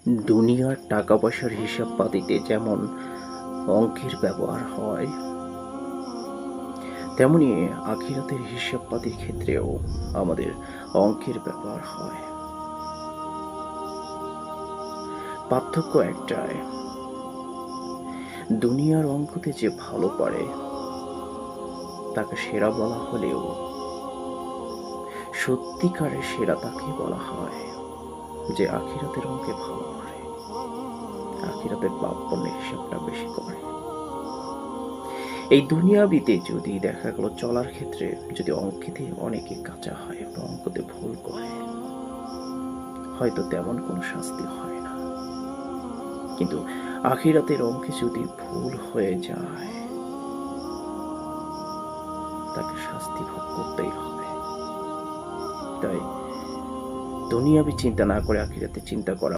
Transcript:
দুনিয়ার টাকা পয়সার হিসাব পাতিতে যেমন অঙ্কের ব্যবহার হয়, তেমনি আখিরাতের হিসাব পাতির ক্ষেত্রেও আমাদের অঙ্কের ব্যবহার হয়। পার্থক্য একটাই, দুনিয়ার অঙ্কতে যে ভালো পারে তাকে সেরা বলা হলেও সত্যিকারের সেরা তাকে বলা হয় যে আখিরাতের অঙ্কে ভালো পারে, আখিরাতের পাপ পুণ্যের হিসাবটা বেশি করে। এই দুনিয়াবিতে যদি দেখা গেল চলার ক্ষেত্রে যদি অঙ্কেতে অনেকে কাঁচা হয় বা অঙ্কতে ভুল করে, হয়তো তেমন কোনো শাস্তি হয় না, কিন্তু আখিরাতের অঙ্কে যদি ভুল হয়ে যায় তাকে শাস্তি ভোগ করতেই হবে। তাই দুনিয়াবি চিন্তা না করে আখিরাতে চিন্তা করা